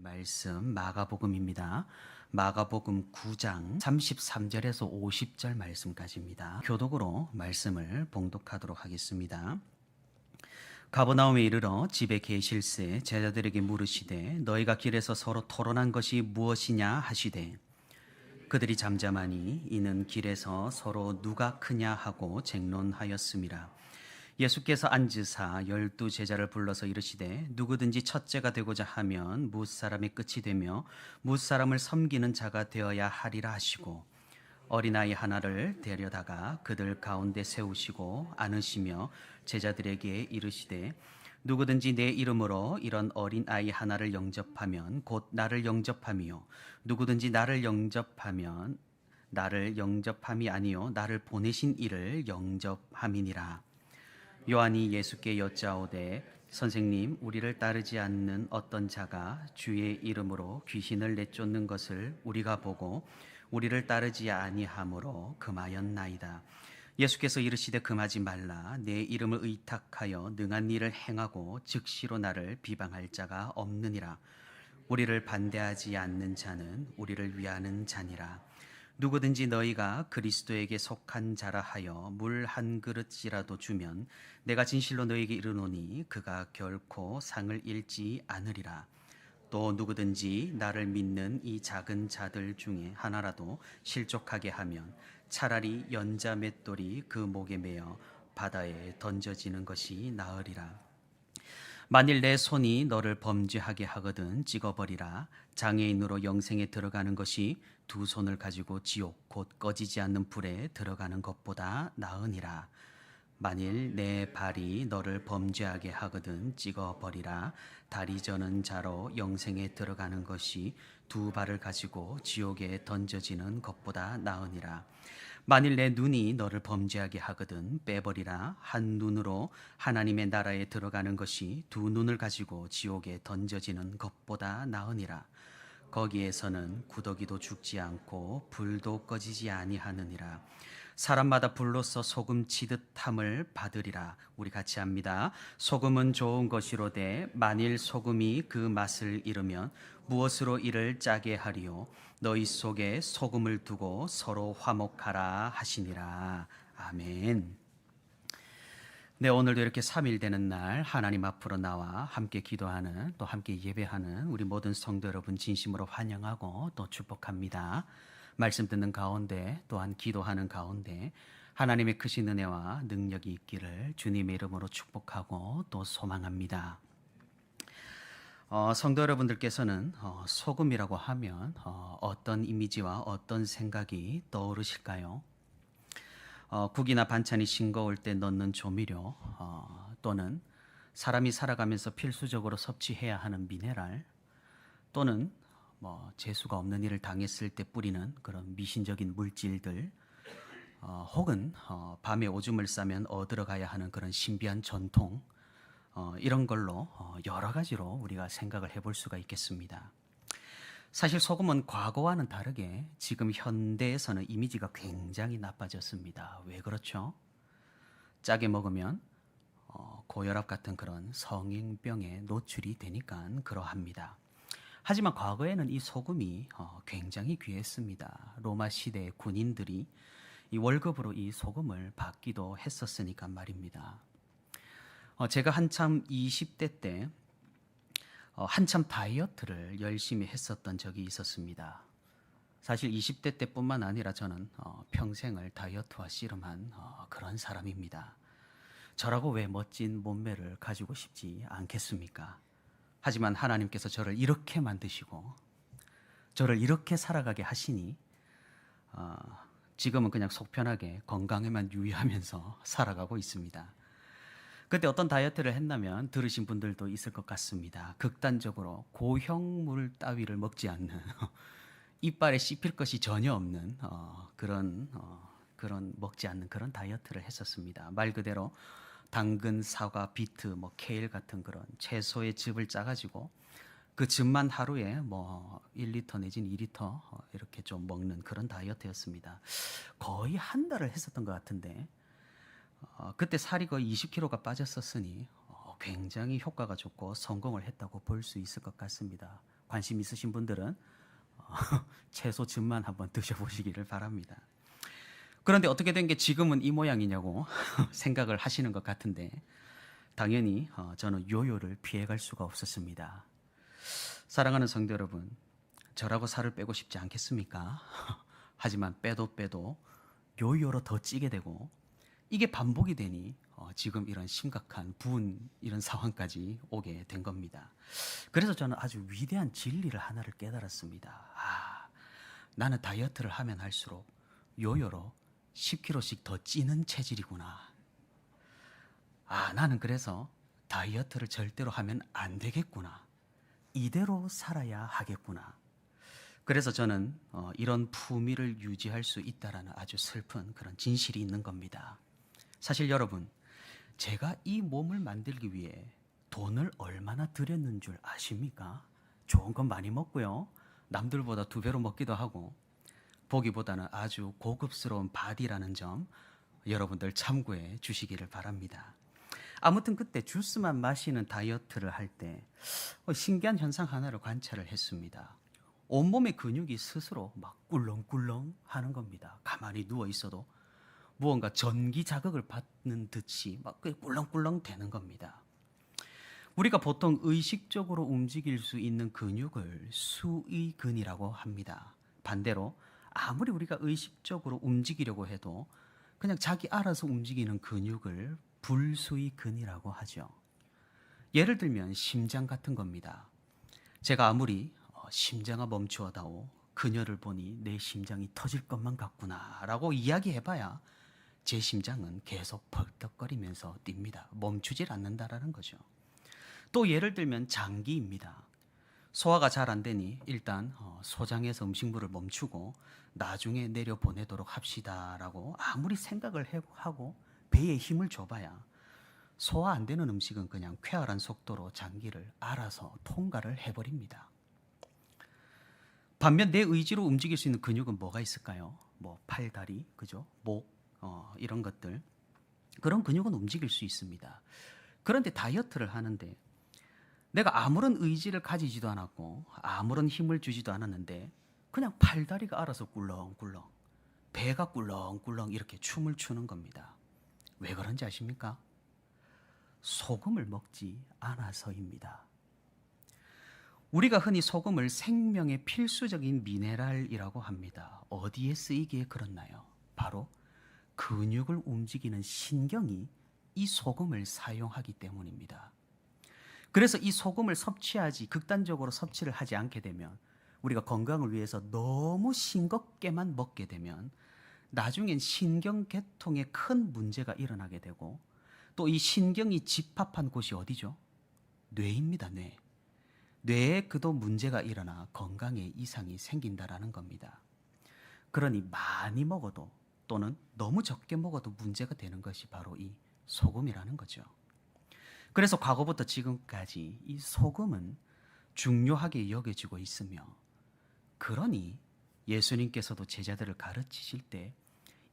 말씀 마가복음입니다. 마가복음 9장 33절에서 50절 말씀까지입니다. 교독으로 말씀을 봉독하도록 하겠습니다. 가버나움에 이르러 집에 계실새 제자들에게 물으시되 너희가 길에서 서로 토론한 것이 무엇이냐 하시되 그들이 잠잠하니 이는 길에서 서로 누가 크냐 하고 쟁론하였음이라. 예수께서 앉으사 12 제자를 불러서 이르시되 누구든지 첫째가 되고자 하면 무사람의 끝이 되며 무사람을 섬기는 자가 되어야 하리라 하시고 어린아이 하나를 데려다가 그들 가운데 세우시고 안으시며 제자들에게 이르시되 누구든지 내 이름으로 이런 어린아이 하나를 영접하면 곧 나를 영접함이요 누구든지 나를 영접하면 나를 영접함이 아니요 나를 보내신 이를 영접함이니라. 요한이 예수께 여짜오되 선생님 우리를 따르지 않는 어떤 자가 주의 이름으로 귀신을 내쫓는 것을 우리가 보고 우리를 따르지 아니하므로 금하였나이다. 예수께서 이르시되 금하지 말라. 내 이름을 의탁하여 능한 일을 행하고 즉시로 나를 비방할 자가 없느니라. 우리를 반대하지 않는 자는 우리를 위하는 자니라. 누구든지 너희가 그리스도에게 속한 자라 하여 물 한 그릇이라도 주면 내가 진실로 너희에게 이르노니 그가 결코 상을 잃지 않으리라. 또 누구든지 나를 믿는 이 작은 자들 중에 하나라도 실족하게 하면 차라리 연자 맷돌이 그 목에 매어 바다에 던져지는 것이 나으리라. 만일 내 손이 너를 범죄하게 하거든 찍어버리라. 장애인으로 영생에 들어가는 것이 두 손을 가지고 지옥 곧 꺼지지 않는 불에 들어가는 것보다 나으니라. 만일 내 발이 너를 범죄하게 하거든 찍어버리라. 다리 저는 자로 영생에 들어가는 것이 두 발을 가지고 지옥에 던져지는 것보다 나으니라. 만일 내 눈이 너를 범죄하게 하거든 빼버리라. 한 눈으로 하나님의 나라에 들어가는 것이 두 눈을 가지고 지옥에 던져지는 것보다 나으니라. 거기에서는 구더기도 죽지 않고 불도 꺼지지 아니하느니라. 사람마다 불로써 소금 치듯 함을 받으리라. 우리 같이 합니다. 소금은 좋은 것이로되 만일 소금이 그 맛을 잃으면 무엇으로 이를 짜게 하리요. 너희 속에 소금을 두고 서로 화목하라 하시니라. 아멘. 네, 오늘도 이렇게 3일 되는 날 하나님 앞으로 나와 함께 기도하는 또 함께 예배하는 우리 모든 성도 여러분 진심으로 환영하고 또 축복합니다. 말씀 듣는 가운데 또한 기도하는 가운데 하나님의 크신 은혜와 능력이 있기를 주님의 이름으로 축복하고 또 소망합니다. 성도 여러분들께서는 소금이라고 하면 어떤 이미지와 어떤 생각이 떠오르실까요? 국이나 반찬이 싱거울 때 넣는 조미료 또는 사람이 살아가면서 필수적으로 섭취해야 하는 미네랄 또는 재수가 없는 일을 당했을 때 뿌리는 그런 미신적인 물질들 혹은 밤에 오줌을 싸면 얻으러가야 하는 그런 신비한 전통 이런 걸로 여러 가지로 우리가 생각을 해볼 수가 있겠습니다. 사실 소금은 과거와는 다르게 지금 현대에서는 이미지가 굉장히 나빠졌습니다. 왜 그렇죠? 짜게 먹으면 고혈압 같은 그런 성인병에 노출이 되니까 그러합니다. 하지만 과거에는 이 소금이 굉장히 귀했습니다. 로마 시대 군인들이 이 월급으로 이 소금을 받기도 했었으니까 말입니다. 제가 한참 20대 때 한참 다이어트를 열심히 했었던 적이 있었습니다. 사실 20대 때뿐만 아니라 저는 평생을 다이어트와 씨름한 그런 사람입니다. 저라고 왜 멋진 몸매를 가지고 싶지 않겠습니까? 하지만 하나님께서 저를 이렇게 만드시고 저를 이렇게 살아가게 하시니 지금은 그냥 속 편하게 건강에만 유의하면서 살아가고 있습니다. 그때 어떤 다이어트를 했냐면 들으신 분들도 있을 것 같습니다. 극단적으로 고형물 따위를 먹지 않는 이빨에 씹힐 것이 전혀 없는 그런 먹지 않는 그런 다이어트를 했었습니다. 말 그대로 당근, 사과, 비트, 케일 같은 그런 채소의 즙을 짜가지고 그 즙만 하루에 1리터 내지는 2리터 이렇게 좀 먹는 그런 다이어트였습니다. 거의 한 달을 했었던 것 같은데 그때 살이 거의 20kg가 빠졌었으니 굉장히 효과가 좋고 성공을 했다고 볼 수 있을 것 같습니다. 관심 있으신 분들은 채소즙만 한번 드셔보시기를 바랍니다. 그런데 어떻게 된 게 지금은 이 모양이냐고 생각을 하시는 것 같은데 당연히 저는 요요를 피해갈 수가 없었습니다. 사랑하는 성도 여러분, 저라고 살을 빼고 싶지 않겠습니까? 하지만 빼도 요요로 더 찌게 되고 이게 반복이 되니 지금 이런 심각한 부은 이런 상황까지 오게 된 겁니다. 그래서 저는 아주 위대한 진리를 하나를 깨달았습니다. 나는 다이어트를 하면 할수록 요요로 10kg씩 더 찌는 체질이구나. 나는 그래서 다이어트를 절대로 하면 안 되겠구나. 이대로 살아야 하겠구나. 그래서 저는 이런 품위를 유지할 수 있다라는 아주 슬픈 그런 진실이 있는 겁니다. 사실 여러분, 제가 이 몸을 만들기 위해 돈을 얼마나 들였는 줄 아십니까? 좋은 건 많이 먹고요. 남들보다 2배로 먹기도 하고 보기보다는 아주 고급스러운 바디라는 점 여러분들 참고해 주시기를 바랍니다. 아무튼 그때 주스만 마시는 다이어트를 할 때 신기한 현상 하나를 관찰을 했습니다. 온몸의 근육이 스스로 막 꿀렁꿀렁 하는 겁니다. 가만히 누워 있어도 무언가 전기 자극을 받는 듯이 막 꿀렁꿀렁 되는 겁니다. 우리가 보통 의식적으로 움직일 수 있는 근육을 수의근이라고 합니다. 반대로 아무리 우리가 의식적으로 움직이려고 해도 그냥 자기 알아서 움직이는 근육을 불수의근이라고 하죠. 예를 들면 심장 같은 겁니다. 제가 아무리 심장아 멈추어다오, 그녀를 보니 내 심장이 터질 것만 같구나 라고 이야기해봐야 제 심장은 계속 벌떡거리면서 뜁니다. 멈추질 않는다라는 거죠. 또 예를 들면 장기입니다. 소화가 잘 안 되니 일단 소장에서 음식물을 멈추고 나중에 내려보내도록 합시다라고 아무리 생각을 하고 배에 힘을 줘봐야 소화 안 되는 음식은 그냥 쾌활한 속도로 장기를 알아서 통과를 해버립니다. 반면 내 의지로 움직일 수 있는 근육은 뭐가 있을까요? 뭐 팔, 다리, 그죠? 목, 이런 것들. 그런 근육은 움직일 수 있습니다. 그런데 다이어트를 하는데 내가 아무런 의지를 가지지도 않았고 아무런 힘을 주지도 않았는데 그냥 팔다리가 알아서 꿀렁꿀렁, 배가 꿀렁꿀렁 이렇게 춤을 추는 겁니다. 왜 그런지 아십니까? 소금을 먹지 않아서입니다. 우리가 흔히 소금을 생명의 필수적인 미네랄이라고 합니다. 어디에 쓰이기에 그렇나요? 바로 근육을 움직이는 신경이 이 소금을 사용하기 때문입니다. 그래서 이 소금을 극단적으로 섭취를 하지 않게 되면 우리가 건강을 위해서 너무 싱겁게만 먹게 되면 나중엔 신경계통에 큰 문제가 일어나게 되고 또 이 신경이 집합한 곳이 어디죠? 뇌입니다. 뇌에 그도 문제가 일어나 건강에 이상이 생긴다라는 겁니다. 그러니 많이 먹어도 또는 너무 적게 먹어도 문제가 되는 것이 바로 이 소금이라는 거죠. 그래서 과거부터 지금까지 이 소금은 중요하게 여겨지고 있으며 그러니 예수님께서도 제자들을 가르치실 때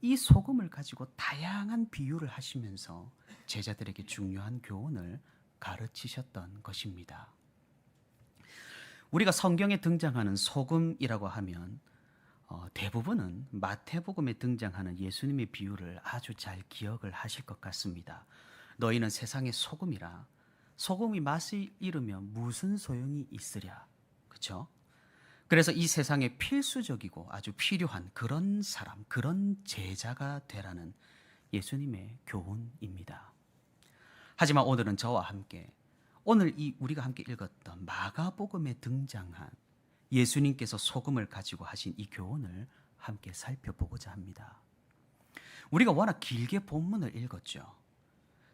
이 소금을 가지고 다양한 비유를 하시면서 제자들에게 중요한 교훈을 가르치셨던 것입니다. 우리가 성경에 등장하는 소금이라고 하면 대부분은 마태복음에 등장하는 예수님의 비유를 아주 잘 기억을 하실 것 같습니다. 너희는 세상의 소금이라 소금이 맛을 잃으면 무슨 소용이 있으랴. 그렇죠? 그래서 이 세상에 필수적이고 아주 필요한 그런 사람, 그런 제자가 되라는 예수님의 교훈입니다. 하지만 오늘은 저와 함께 오늘 우리가 함께 읽었던 마가복음에 등장한 예수님께서 소금을 가지고 하신 이 교훈을 함께 살펴보고자 합니다. 우리가 워낙 길게 본문을 읽었죠.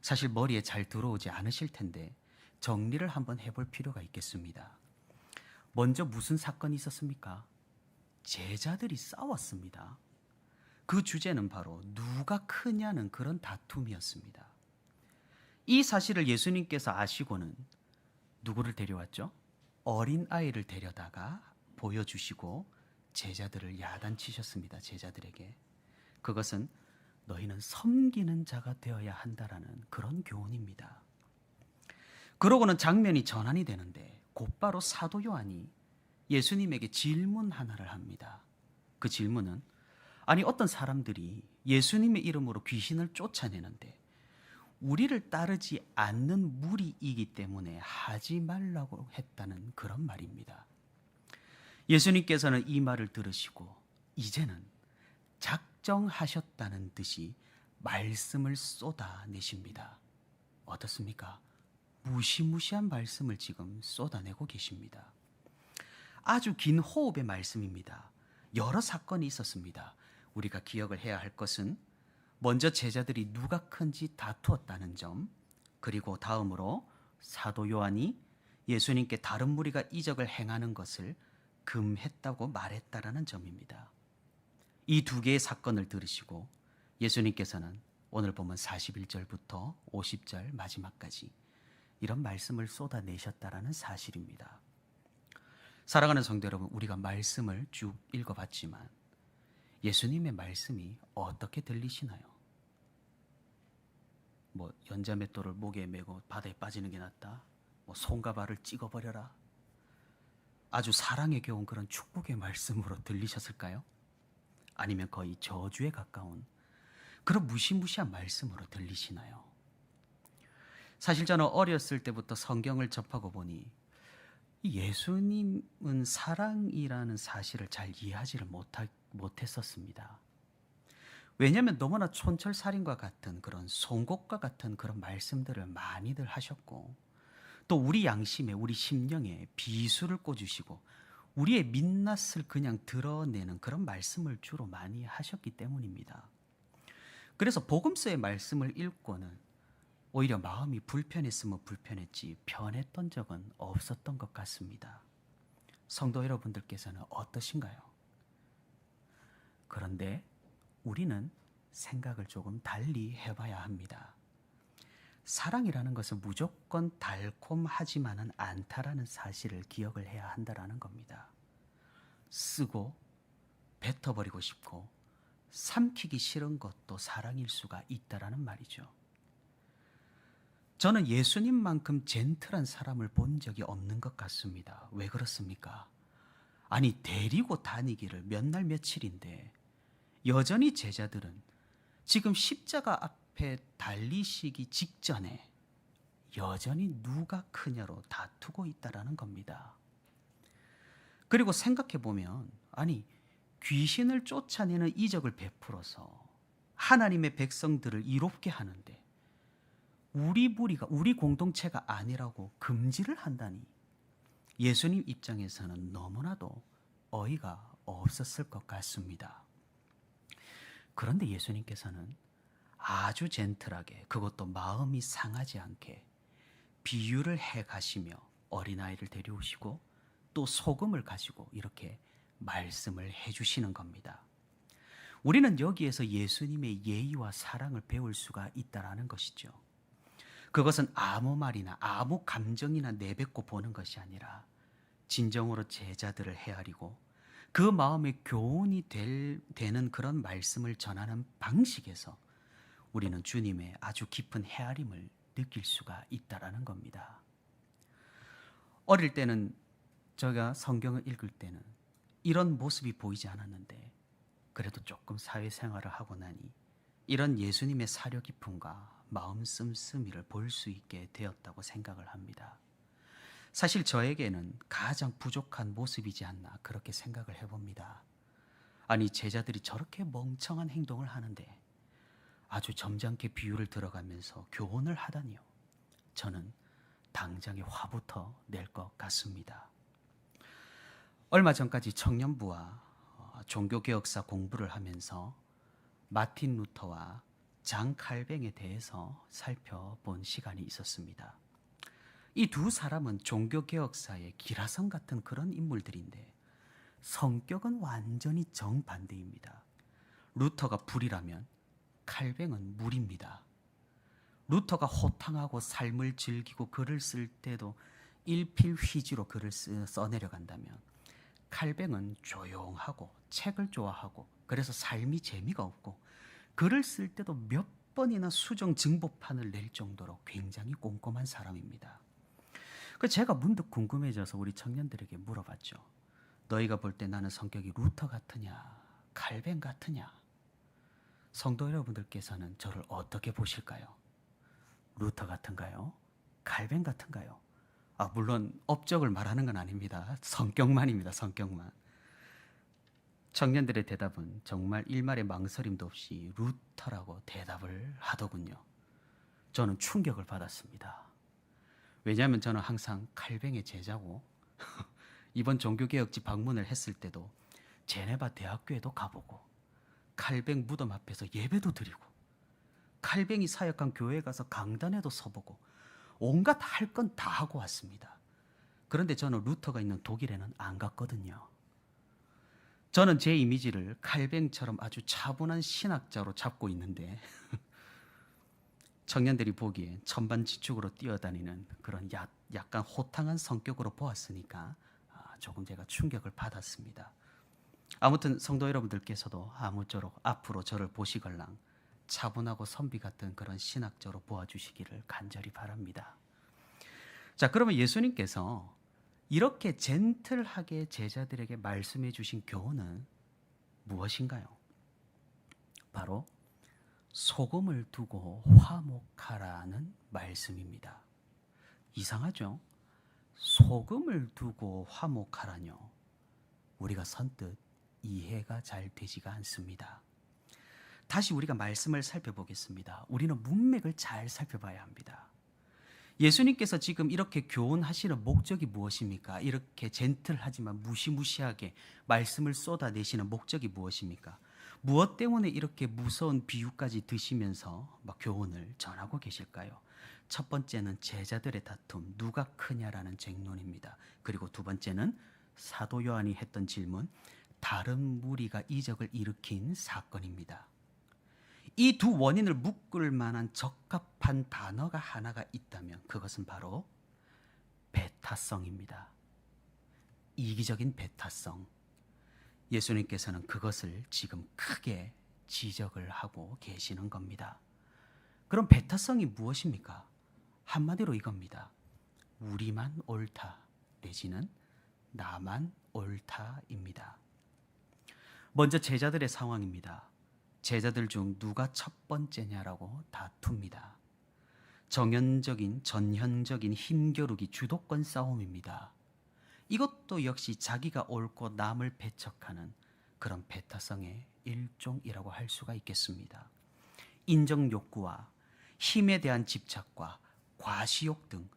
사실 머리에 잘 들어오지 않으실 텐데 정리를 한번 해볼 필요가 있겠습니다. 먼저 무슨 사건이 있었습니까? 제자들이 싸웠습니다. 그 주제는 바로 누가 크냐는 그런 다툼이었습니다. 이 사실을 예수님께서 아시고는 누구를 데려왔죠? 어린 아이를 데려다가 보여주시고 제자들을 야단치셨습니다. 제자들에게. 그것은 너희는 섬기는 자가 되어야 한다라는 그런 교훈입니다. 그러고는 장면이 전환이 되는데 곧바로 사도 요한이 예수님에게 질문 하나를 합니다. 그 질문은, 아니 어떤 사람들이 예수님의 이름으로 귀신을 쫓아내는데 우리를 따르지 않는 무리이기 때문에 하지 말라고 했다는 그런 말입니다. 예수님께서는 이 말을 들으시고 이제는 작정하셨다는 듯이 말씀을 쏟아내십니다. 어떻습니까? 무시무시한 말씀을 지금 쏟아내고 계십니다. 아주 긴 호흡의 말씀입니다. 여러 사건이 있었습니다. 우리가 기억을 해야 할 것은 먼저 제자들이 누가 큰지 다투었다는 점, 그리고 다음으로 사도 요한이 예수님께 다른 무리가 이적을 행하는 것을 금했다고 말했다라는 점입니다. 이 두 개의 사건을 들으시고 예수님께서는 오늘 보면 41절부터 50절 마지막까지 이런 말씀을 쏟아내셨다라는 사실입니다. 사랑하는 성도 여러분, 우리가 말씀을 쭉 읽어봤지만 예수님의 말씀이 어떻게 들리시나요? 연자맷돌을 목에 메고 바다에 빠지는 게 낫다. 손과 발을 찍어버려라. 아주 사랑에 겨운 그런 축복의 말씀으로 들리셨을까요? 아니면 거의 저주에 가까운 그런 무시무시한 말씀으로 들리시나요? 사실 저는 어렸을 때부터 성경을 접하고 보니 예수님은 사랑이라는 사실을 잘 이해하지를 못했었습니다. 왜냐하면 너무나 촌철살인과 같은 그런 송곳과 같은 그런 말씀들을 많이들 하셨고, 또 우리 양심에, 우리 심령에 비수를 꽂으시고 우리의 민낯을 그냥 드러내는 그런 말씀을 주로 많이 하셨기 때문입니다. 그래서 복음서의 말씀을 읽고는 오히려 마음이 불편했으면 불편했지 편했던 적은 없었던 것 같습니다. 성도 여러분들께서는 어떠신가요? 그런데 우리는 생각을 조금 달리 해봐야 합니다. 사랑이라는 것은 무조건 달콤하지만은 않다라는 사실을 기억을 해야 한다라는 겁니다. 쓰고 뱉어버리고 싶고 삼키기 싫은 것도 사랑일 수가 있다라는 말이죠. 저는 예수님만큼 젠틀한 사람을 본 적이 없는 것 같습니다. 왜 그렇습니까? 아니, 데리고 다니기를 몇 날 며칠인데 여전히 제자들은 지금 십자가 앞에 달리시기 직전에 여전히 누가 크냐로 다투고 있다라는 겁니다. 그리고 생각해보면, 아니, 귀신을 쫓아내는 이적을 베풀어서 하나님의 백성들을 이롭게 하는데 우리 무리가, 우리 공동체가 아니라고 금지를 한다니 예수님 입장에서는 너무나도 어이가 없었을 것 같습니다. 그런데 예수님께서는 아주 젠틀하게, 그것도 마음이 상하지 않게 비유를 해 가시며 어린아이를 데려오시고 또 소금을 가지고 이렇게 말씀을 해주시는 겁니다. 우리는 여기에서 예수님의 예의와 사랑을 배울 수가 있다라는 것이죠. 그것은 아무 말이나 아무 감정이나 내뱉고 보는 것이 아니라 진정으로 제자들을 헤아리고 그 마음에 교훈이 되는 그런 말씀을 전하는 방식에서 우리는 주님의 아주 깊은 헤아림을 느낄 수가 있다라는 겁니다. 어릴 때는 제가 성경을 읽을 때는 이런 모습이 보이지 않았는데 그래도 조금 사회생활을 하고 나니 이런 예수님의 사려 깊음과 마음 씀씀이를 볼 수 있게 되었다고 생각을 합니다. 사실 저에게는 가장 부족한 모습이지 않나 그렇게 생각을 해봅니다. 아니, 제자들이 저렇게 멍청한 행동을 하는데 아주 점잖게 비유를 들어가면서 교훈을 하다니요. 저는 당장에 화부터 낼 것 같습니다. 얼마 전까지 청년부와 종교개혁사 공부를 하면서 마틴 루터와 장 칼뱅에 대해서 살펴본 시간이 있었습니다. 이 두 사람은 종교개혁사의 기라성 같은 그런 인물들인데 성격은 완전히 정반대입니다. 루터가 불이라면 칼뱅은 물입니다. 루터가 호탕하고 삶을 즐기고 글을 쓸 때도 일필휘지로 글을 써내려간다면 칼뱅은 조용하고 책을 좋아하고 그래서 삶이 재미가 없고 글을 쓸 때도 몇 번이나 수정 증보판을 낼 정도로 굉장히 꼼꼼한 사람입니다. 제가 문득 궁금해져서 우리 청년들에게 물어봤죠. 너희가 볼 때 나는 성격이 루터 같으냐, 칼뱅 같으냐? 성도 여러분들께서는 저를 어떻게 보실까요? 루터 같은가요? 칼뱅 같은가요? 물론 업적을 말하는 건 아닙니다. 성격만입니다. 성격만. 청년들의 대답은 정말 일말의 망설임도 없이 루터라고 대답을 하더군요. 저는 충격을 받았습니다. 왜냐하면 저는 항상 칼뱅의 제자고 이번 종교개혁지 방문을 했을 때도 제네바 대학교에도 가보고 칼뱅 무덤 앞에서 예배도 드리고 칼뱅이 사역한 교회에 가서 강단에도 서보고 온갖 할 건 다 하고 왔습니다. 그런데 저는 루터가 있는 독일에는 안 갔거든요. 저는 제 이미지를 칼뱅처럼 아주 차분한 신학자로 잡고 있는데 청년들이 보기에 천반지축으로 뛰어다니는 그런 약간 호탕한 성격으로 보았으니까 조금 제가 충격을 받았습니다. 아무튼 성도 여러분들께서도 아무쪼록 앞으로 저를 보시걸랑 차분하고 선비 같은 그런 신학자로 보아주시기를 간절히 바랍니다. 자, 그러면 예수님께서 이렇게 젠틀하게 제자들에게 말씀해 주신 교훈은 무엇인가요? 바로 소금을 두고 화목하라는 말씀입니다. 이상하죠? 소금을 두고 화목하라뇨. 우리가 선뜻 이해가 잘 되지가 않습니다. 다시 우리가 말씀을 살펴보겠습니다. 우리는 문맥을 잘 살펴봐야 합니다. 예수님께서 지금 이렇게 교훈하시는 목적이 무엇입니까? 이렇게 젠틀하지만 무시무시하게 말씀을 쏟아내시는 목적이 무엇입니까? 무엇 때문에 이렇게 무서운 비유까지 드시면서 교훈을 전하고 계실까요? 첫 번째는 제자들의 다툼, 누가 크냐라는 쟁론입니다. 그리고 두 번째는 사도 요한이 했던 질문, 다른 무리가 이적을 일으킨 사건입니다. 이 두 원인을 묶을 만한 적합한 단어가 하나가 있다면 그것은 바로 배타성입니다. 이기적인 배타성. 예수님께서는 그것을 지금 크게 지적을 하고 계시는 겁니다. 그럼 배타성이 무엇입니까? 한마디로 이겁니다. 우리만 옳다 내지는 나만 옳다입니다. 먼저 제자들의 상황입니다. 제자들 중 누가 첫 번째냐라고 다툽니다. 전형적인 힘겨루기 주도권 싸움입니다. 이것도 역시 자기가 옳고 남을 배척하는 그런 배타성의 일종이라고 할 수가 있겠습니다. 인정 욕구와 힘에 대한 집착과 과시욕 등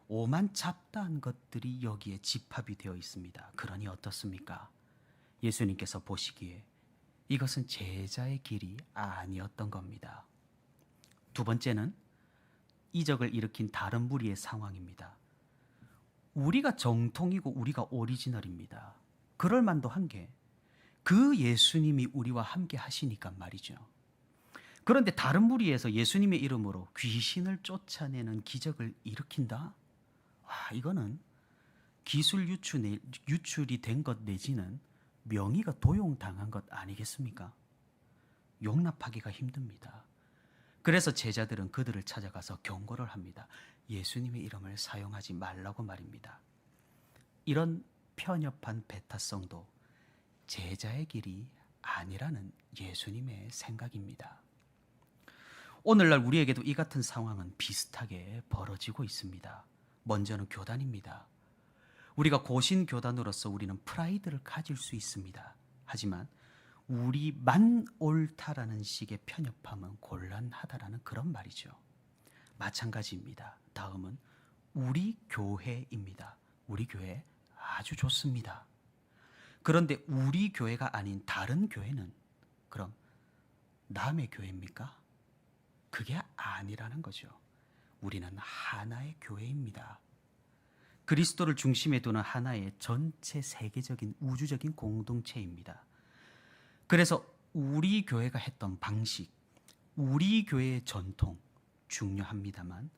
오만 잡다한 것들이 여기에 집합이 되어 있습니다. 그러니 어떻습니까? 예수님께서 보시기에 이것은 제자의 길이 아니었던 겁니다. 두 번째는 이적을 일으킨 다른 무리의 상황입니다. 우리가 정통이고 우리가 오리지널입니다. 그럴 만도 한 게 그 예수님이 우리와 함께 하시니까 말이죠. 그런데 다른 무리에서 예수님의 이름으로 귀신을 쫓아내는 기적을 일으킨다? 이거는 기술 유출이 된 것 내지는 명의가 도용당한 것 아니겠습니까? 용납하기가 힘듭니다. 그래서 제자들은 그들을 찾아가서 경고를 합니다. 예수님의 이름을 사용하지 말라고 말입니다. 이런 편협한 배타성도 제자의 길이 아니라는 예수님의 생각입니다. 오늘날 우리에게도 이 같은 상황은 비슷하게 벌어지고 있습니다. 먼저는 교단입니다. 우리가 고신 교단으로서 우리는 프라이드를 가질 수 있습니다. 하지만 우리만 옳다라는 식의 편협함은 곤란하다라는 그런 말이죠. 마찬가지입니다. 다음은 우리 교회입니다. 우리 교회 아주 좋습니다. 그런데 우리 교회가 아닌 다른 교회는 그럼 남의 교회입니까? 그게 아니라는 거죠. 우리는 하나의 교회입니다. 그리스도를 중심에 두는 하나의 전체 세계적인 우주적인 공동체입니다. 그래서 우리 교회가 했던 방식, 우리 교회의 전통 중요합니다만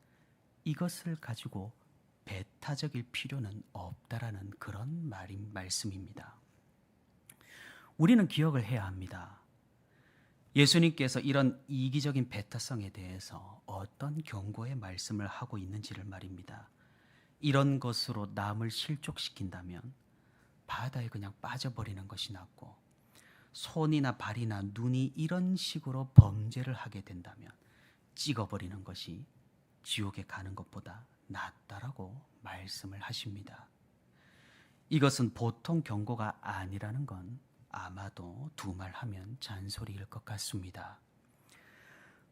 이것을 가지고 배타적일 필요는 없다라는 그런 말씀입니다. 우리는 기억을 해야 합니다. 예수님께서 이런 이기적인 배타성에 대해서 어떤 경고의 말씀을 하고 있는지를 말입니다. 이런 것으로 남을 실족시킨다면 바다에 그냥 빠져버리는 것이 낫고, 손이나 발이나 눈이 이런 식으로 범죄를 하게 된다면 찍어버리는 것이 지옥에 가는 것보다 낫다라고 말씀을 하십니다. 이것은 보통 경고가 아니라는 건 아마도 두말하면 잔소리일 것 같습니다.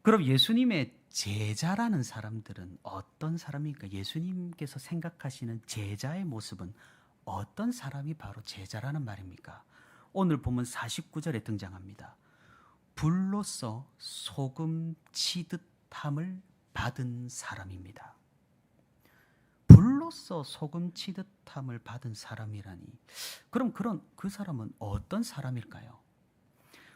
그럼 예수님의 제자라는 사람들은 어떤 사람입니까? 예수님께서 생각하시는 제자의 모습은 어떤 사람이 바로 제자라는 말입니까? 오늘 보면 49절에 등장합니다. 불로써 소금 치듯함을 받은 사람입니다. 불로써 소금 치듯함을 받은 사람이라니, 그럼 그 사람은 어떤 사람일까요?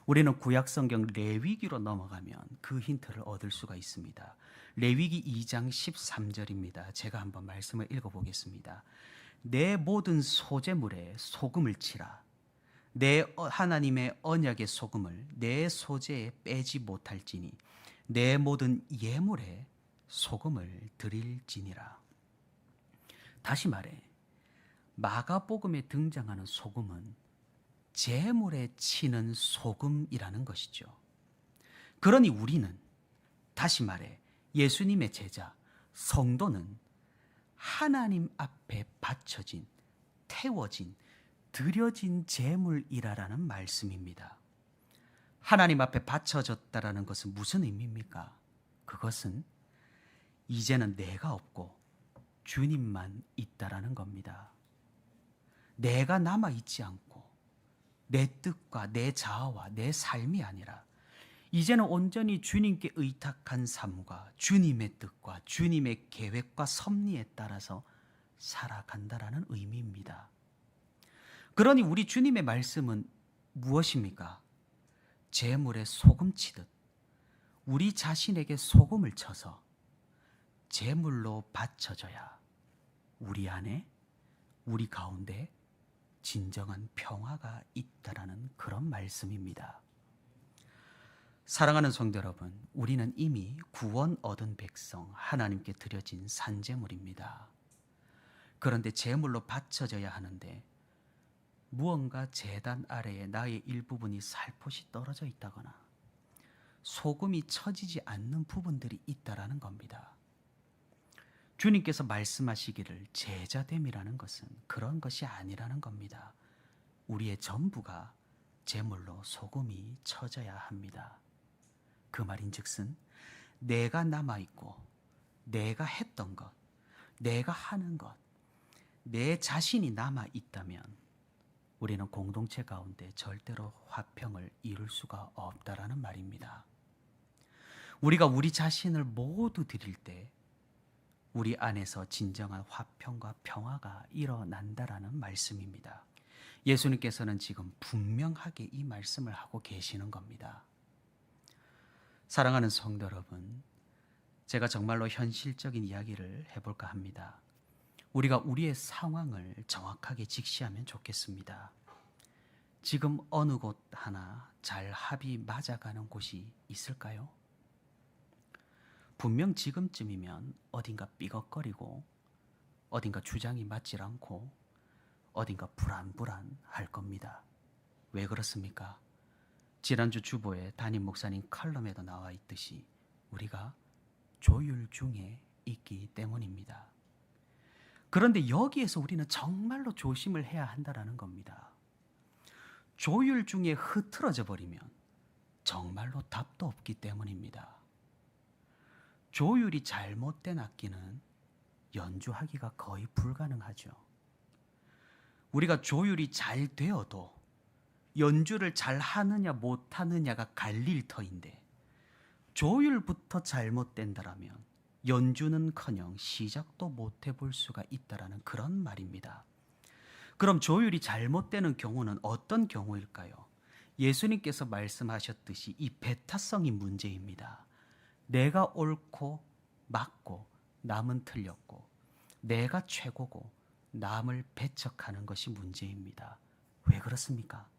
우리는 구약성경 레위기로 넘어가면 그 힌트를 얻을 수가 있습니다. 레위기 2장 13절입니다. 제가 한번 말씀을 읽어보겠습니다. 내 모든 소재물에 소금을 치라. 내 하나님의 언약의 소금을 내 소재에 빼지 못할지니 내 모든 예물에 소금을 드릴지니라. 다시 말해, 마가복음에 등장하는 소금은 제물에 치는 소금이라는 것이죠. 그러니 우리는, 다시 말해 예수님의 제자 성도는 하나님 앞에 바쳐진, 태워진, 드려진 제물이라는 말씀입니다. 하나님 앞에 바쳐졌다라는 것은 무슨 의미입니까? 그것은 이제는 내가 없고 주님만 있다라는 겁니다. 내가 남아있지 않고 내 뜻과 내 자아와 내 삶이 아니라 이제는 온전히 주님께 의탁한 삶과 주님의 뜻과 주님의 계획과 섭리에 따라서 살아간다라는 의미입니다. 그러니 우리 주님의 말씀은 무엇입니까? 제물에 소금 치듯 우리 자신에게 소금을 쳐서 제물로 바쳐져야 우리 안에, 우리 가운데 진정한 평화가 있다라는 그런 말씀입니다. 사랑하는 성도 여러분, 우리는 이미 구원 얻은 백성, 하나님께 드려진 산제물입니다. 그런데 제물로 바쳐져야 하는데 무언가 제단 아래에 나의 일부분이 살포시 떨어져 있다거나 소금이 쳐지지 않는 부분들이 있다라는 겁니다. 주님께서 말씀하시기를 제자됨이라는 것은 그런 것이 아니라는 겁니다. 우리의 전부가 제물로 소금이 쳐져야 합니다. 그 말인즉슨 내가 남아있고 내가 했던 것, 내가 하는 것, 내 자신이 남아있다면 우리는 공동체 가운데 절대로 화평을 이룰 수가 없다라는 말입니다. 우리가 우리 자신을 모두 드릴 때 우리 안에서 진정한 화평과 평화가 일어난다라는 말씀입니다. 예수님께서는 지금 분명하게 이 말씀을 하고 계시는 겁니다. 사랑하는 성도 여러분, 제가 정말로 현실적인 이야기를 해볼까 합니다. 우리가 우리의 상황을 정확하게 직시하면 좋겠습니다. 지금 어느 곳 하나 잘 합이 맞아가는 곳이 있을까요? 분명 지금쯤이면 어딘가 삐걱거리고 어딘가 주장이 맞질 않고 어딘가 불안불안할 겁니다. 왜 그렇습니까? 지난주 주보에 담임 목사님 칼럼에도 나와 있듯이 우리가 조율 중에 있기 때문입니다. 그런데 여기에서 우리는 정말로 조심을 해야 한다는 겁니다. 조율 중에 흐트러져 버리면 정말로 답도 없기 때문입니다. 조율이 잘못된 악기는 연주하기가 거의 불가능하죠. 우리가 조율이 잘 되어도 연주를 잘 하느냐 못하느냐가 갈릴 터인데 조율부터 잘못된다라면 연주는커녕 시작도 못 해볼 수가 있다라는 그런 말입니다. 그럼 조율이 잘못되는 경우는 어떤 경우일까요? 예수님께서 말씀하셨듯이 이 배타성이 문제입니다. 내가 옳고 맞고 남은 틀렸고 내가 최고고 남을 배척하는 것이 문제입니다. 왜 그렇습니까?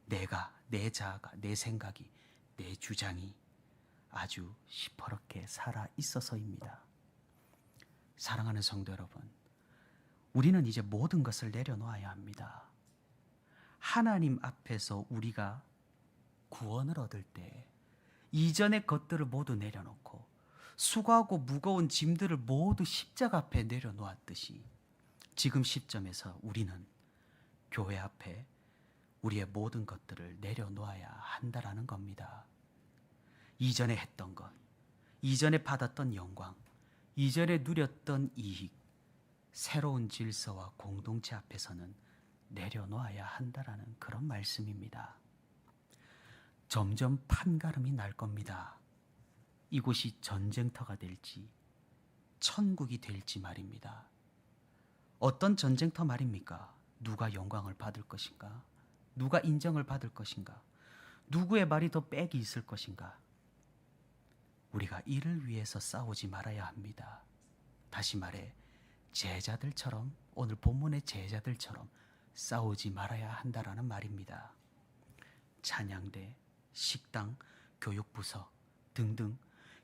내가, 내 자아가, 내 생각이, 내 주장이 아주 시퍼렇게 살아 있어서입니다. 사랑하는 성도 여러분, 우리는 이제 모든 것을 내려놓아야 합니다. 하나님 앞에서 우리가 구원을 얻을 때 이전의 것들을 모두 내려놓고 수고하고 무거운 짐들을 모두 십자가 앞에 내려놓았듯이 지금 시점에서 우리는 교회 앞에 우리의 모든 것들을 내려놓아야 한다라는 겁니다. 이전에 했던 것, 이전에 받았던 영광, 이전에 누렸던 이익, 새로운 질서와 공동체 앞에서는 내려놓아야 한다라는 그런 말씀입니다. 점점 판가름이 날 겁니다. 이곳이 전쟁터가 될지 천국이 될지 말입니다. 어떤 전쟁터 말입니까? 누가 영광을 받을 것인가? 누가 인정을 받을 것인가? 누구의 말이 더 빽이 있을 것인가? 우리가 이를 위해서 싸우지 말아야 합니다. 다시 말해 제자들처럼, 오늘 본문의 제자들처럼 싸우지 말아야 한다라는 말입니다. 찬양대, 식당, 교육부서 등등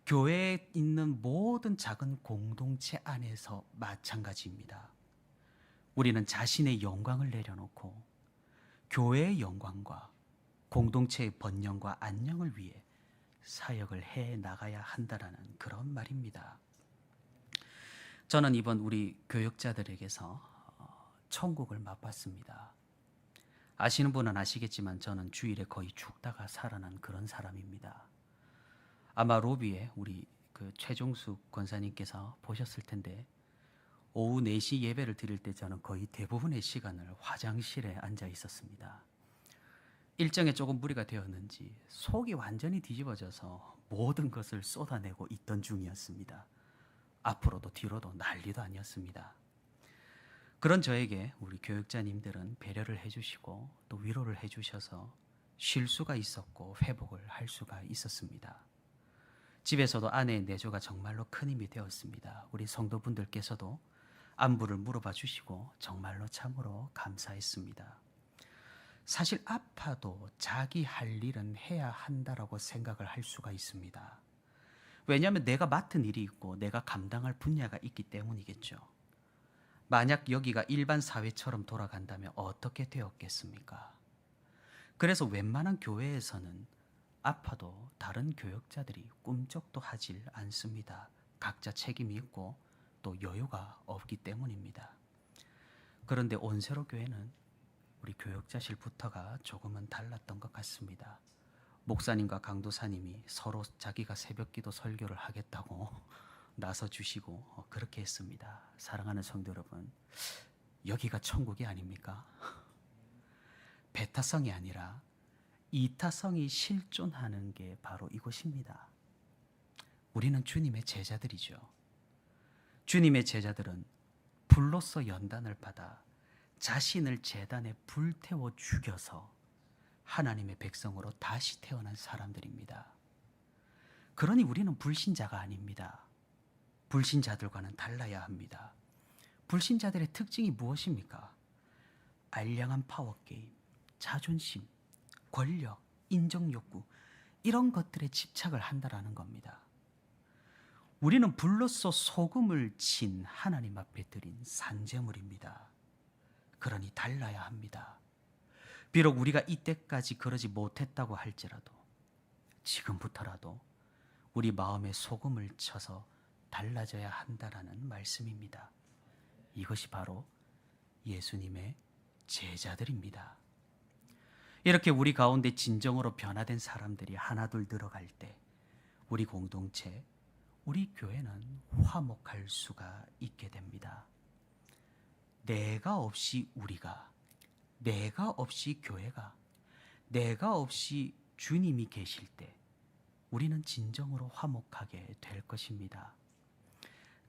교회에 있는 모든 작은 공동체 안에서 마찬가지입니다. 우리는 자신의 영광을 내려놓고 교회의 영광과 공동체의 번영과 안녕을 위해 사역을 해 나가야 한다라는 그런 말입니다. 저는 이번 우리 교역자들에게서 천국을 맛봤습니다. 아시는 분은 아시겠지만 저는 주일에 거의 죽다가 살아난 그런 사람입니다. 아마 로비에 우리 최종숙 권사님께서 보셨을 텐데 오후 4시 예배를 드릴 때 저는 거의 대부분의 시간을 화장실에 앉아 있었습니다. 일정에 조금 무리가 되었는지 속이 완전히 뒤집어져서 모든 것을 쏟아내고 있던 중이었습니다. 앞으로도 뒤로도 난리도 아니었습니다. 그런 저에게 우리 교육자님들은 배려를 해주시고 또 위로를 해주셔서 쉴 수가 있었고 회복을 할 수가 있었습니다. 집에서도 아내의 내조가 정말로 큰 힘이 되었습니다. 우리 성도분들께서도 안부를 물어봐 주시고 정말로 참으로 감사했습니다. 사실 아파도 자기 할 일은 해야 한다라고 생각을 할 수가 있습니다. 왜냐하면 내가 맡은 일이 있고 내가 감당할 분야가 있기 때문이겠죠. 만약 여기가 일반 사회처럼 돌아간다면 어떻게 되었겠습니까? 그래서 웬만한 교회에서는 아파도 다른 교역자들이 꿈쩍도 하질 않습니다. 각자 책임이 있고 또 여유가 없기 때문입니다. 그런데 온세로 교회는 우리 교역자실부터가 조금은 달랐던 것 같습니다. 목사님과 강도사님이 서로 자기가 새벽기도 설교를 하겠다고 나서 주시고 그렇게 했습니다. 사랑하는 성도 여러분, 여기가 천국이 아닙니까? 배타성이 아니라 이타성이 실존하는 게 바로 이곳입니다. 우리는 주님의 제자들이죠. 주님의 제자들은 불로써 연단을 받아 자신을 제단에 불태워 죽여서 하나님의 백성으로 다시 태어난 사람들입니다. 그러니 우리는 불신자가 아닙니다. 불신자들과는 달라야 합니다. 불신자들의 특징이 무엇입니까? 알량한 파워게임, 자존심, 권력, 인정욕구 이런 것들에 집착을 한다라는 겁니다. 우리는 불로써 소금을 친 하나님 앞에 드린 산제물입니다. 그러니 달라야 합니다. 비록 우리가 이때까지 그러지 못했다고 할지라도 지금부터라도 우리 마음에 소금을 쳐서 달라져야 한다라는 말씀입니다. 이것이 바로 예수님의 제자들입니다. 이렇게 우리 가운데 진정으로 변화된 사람들이 하나둘 늘어갈 때 우리 공동체, 우리 교회는 화목할 수가 있게 됩니다. 내가 없이 우리가, 내가 없이 교회가, 내가 없이 주님이 계실 때 우리는 진정으로 화목하게 될 것입니다.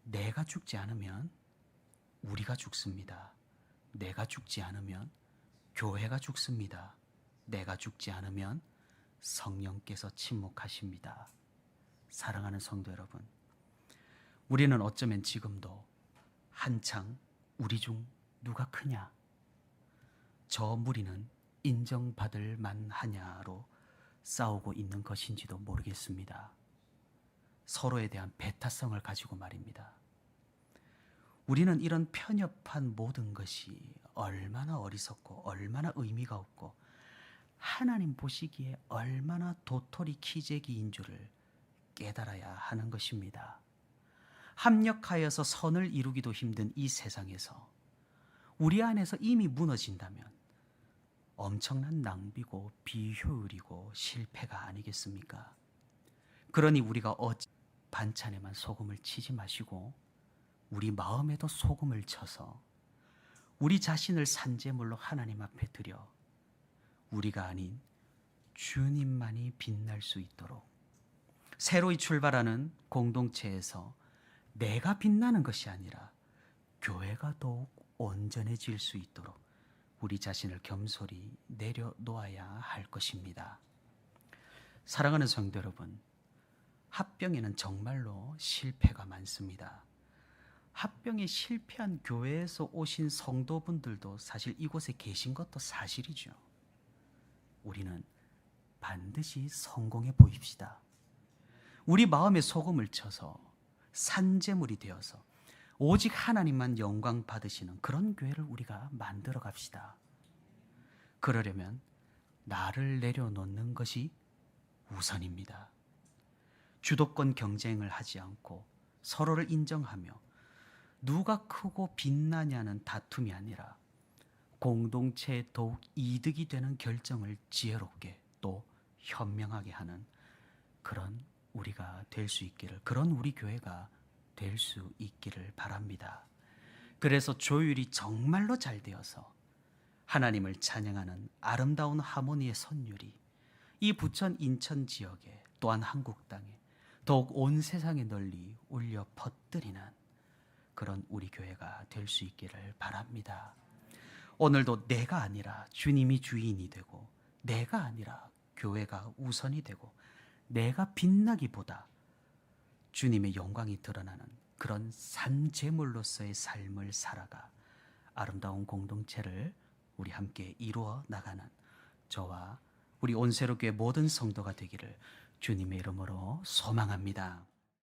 내가 죽지 않으면 우리가 죽습니다. 내가 죽지 않으면 교회가 죽습니다. 내가 죽지 않으면 성령께서 침묵하십니다. 사랑하는 성도 여러분, 우리는 어쩌면 지금도 한창 우리 중 누가 크냐, 저 무리는 인정받을 만하냐로 싸우고 있는 것인지도 모르겠습니다. 서로에 대한 배타성을 가지고 말입니다. 우리는 이런 편협한 모든 것이 얼마나 어리석고 얼마나 의미가 없고 하나님 보시기에 얼마나 도토리 키재기인 줄을 깨달아야 하는 것입니다. 합력하여서 선을 이루기도 힘든 이 세상에서 우리 안에서 이미 무너진다면 엄청난 낭비고 비효율이고 실패가 아니겠습니까? 그러니 우리가 반찬에만 소금을 치지 마시고 우리 마음에도 소금을 쳐서 우리 자신을 산제물로 하나님 앞에 드려 우리가 아닌 주님만이 빛날 수 있도록 새로이 출발하는 공동체에서 내가 빛나는 것이 아니라 교회가 더욱 온전해질 수 있도록 우리 자신을 겸손히 내려놓아야 할 것입니다. 사랑하는 성도 여러분, 합병에는 정말로 실패가 많습니다. 합병에 실패한 교회에서 오신 성도분들도 사실 이곳에 계신 것도 사실이죠. 우리는 반드시 성공해 보입시다. 우리 마음에 소금을 쳐서 산제물이 되어서 오직 하나님만 영광 받으시는 그런 교회를 우리가 만들어 갑시다. 그러려면 나를 내려놓는 것이 우선입니다. 주도권 경쟁을 하지 않고 서로를 인정하며 누가 크고 빛나냐는 다툼이 아니라 공동체에 더욱 이득이 되는 결정을 지혜롭게 또 현명하게 하는 그런 우리가 될 수 있기를, 그런 우리 교회가 될 수 있기를 바랍니다. 그래서 조율이 정말로 잘 되어서 하나님을 찬양하는 아름다운 하모니의 선율이 이 부천 인천 지역에 또한 한국 땅에 더욱 온 세상에 널리 울려 퍼뜨리는 그런 우리 교회가 될 수 있기를 바랍니다. 오늘도 내가 아니라 주님이 주인이 되고 내가 아니라 교회가 우선이 되고 내가 빛나기보다 주님의 영광이 드러나는 그런 산제물로서의 삶을 살아가 아름다운 공동체를 우리 함께 이루어 나가는 저와 우리 온세로교회 모든 성도가 되기를 주님의 이름으로 소망합니다.